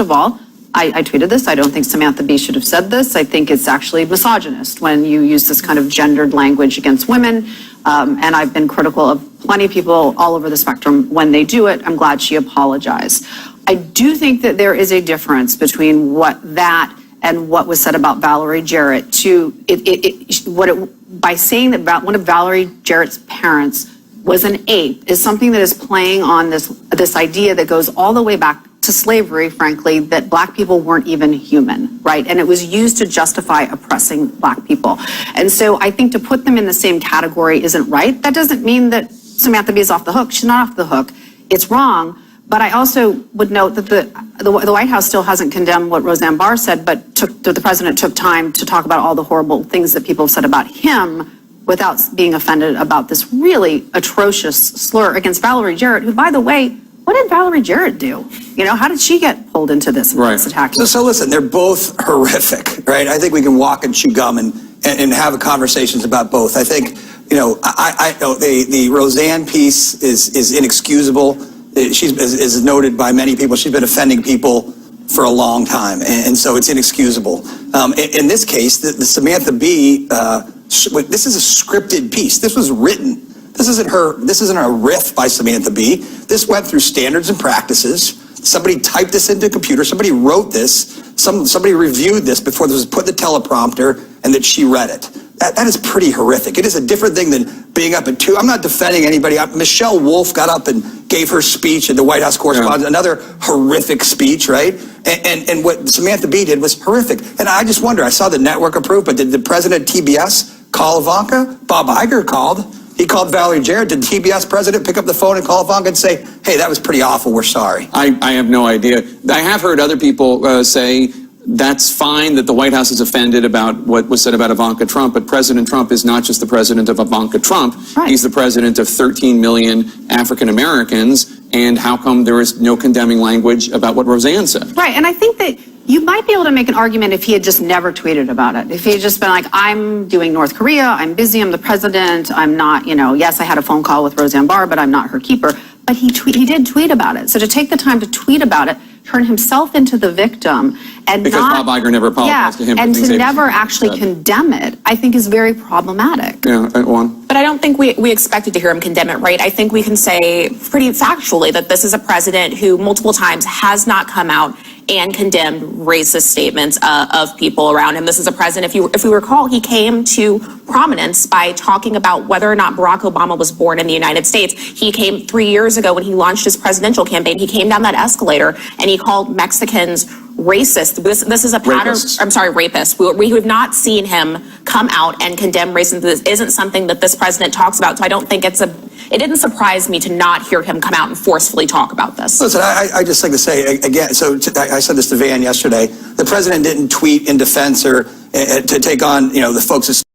of all, I tweeted this. I don't think Samantha Bee should have said this. I think it's actually misogynist when you use this kind of gendered language against women. And I've been critical of plenty of people all over the spectrum when they do it. I'm glad she apologized. I do think that there is a difference between what that and what was said about Valerie Jarrett by saying that one of Valerie Jarrett's parents was an ape is something that is playing on this idea that goes all the way back to slavery, frankly, that Black people weren't even human, right? And it was used to justify oppressing Black people. And so I think to put them in the same category isn't right. That doesn't mean that Samantha Bee is off the hook. She's not off the hook. It's wrong. But I also would note that the White House still hasn't condemned what Roseanne Barr said, but the president took time to talk about all the horrible things that people have said about him without being offended about this really atrocious slur against Valerie Jarrett, who, by the way, what did Valerie Jarrett do? You know, how did she get pulled into this attack? So listen, they're both horrific, right? I think we can walk and chew gum and have conversations about both. I think, you know, the Roseanne piece is inexcusable. Is noted by many people. She's been offending people for a long time, and so it's inexcusable. In this case, the Samantha Bee, this is a scripted piece. This was written. This isn't a riff by Samantha Bee. This went through standards and practices. Somebody typed this into a computer. Somebody wrote this. Somebody reviewed this before this was put in the teleprompter, and that she read it. That is pretty horrific. It is a different thing than being up at 2. I'm not defending anybody. Michelle Wolf got up and gave her speech at the White House Correspondents', another horrific speech, right? And what Samantha Bee did was horrific. And I just wonder, I saw the network approve, but did the president of TBS call Ivanka? Bob Iger called. He called Valerie Jarrett. Did TBS president pick up the phone and call Ivanka and say, hey, that was pretty awful, we're sorry? I have no idea. I have heard other people say that's fine that the White House is offended about what was said about Ivanka Trump, but President Trump is not just the president of Ivanka Trump. Right. He's the president of 13 million African Americans. And how come there is no condemning language about what Roseanne said? Right, and I think that you might be able to make an argument if he had just never tweeted about it. If he had just been like, I'm doing North Korea, I'm busy, I'm the president, I'm not, you know, yes, I had a phone call with Roseanne Barr, but I'm not her keeper. But he did tweet about it. So to take the time to tweet about it, turn himself into the victim, and because Bob Iger never apologized to him. And to never actually condemn it, I think is very problematic. Yeah, Juan. But I don't think we expected to hear him condemn it, right? I think we can say pretty factually that this is a president who multiple times has not come out and condemned racist statements of people around him. This is a president, if we recall, he came to prominence by talking about whether or not Barack Obama was born in the United States. He came 3 years ago when he launched his presidential campaign. He came down that escalator and he called Mexicans racist. This is a pattern. Rapists. I'm sorry, rapist. We have not seen him come out and condemn racism. This isn't something that this president talks about. So I don't think it didn't surprise me to not hear him come out and forcefully talk about this. Listen, I just like to say again, I said this to Van yesterday, the president didn't tweet in defense or to take on, you know, the folks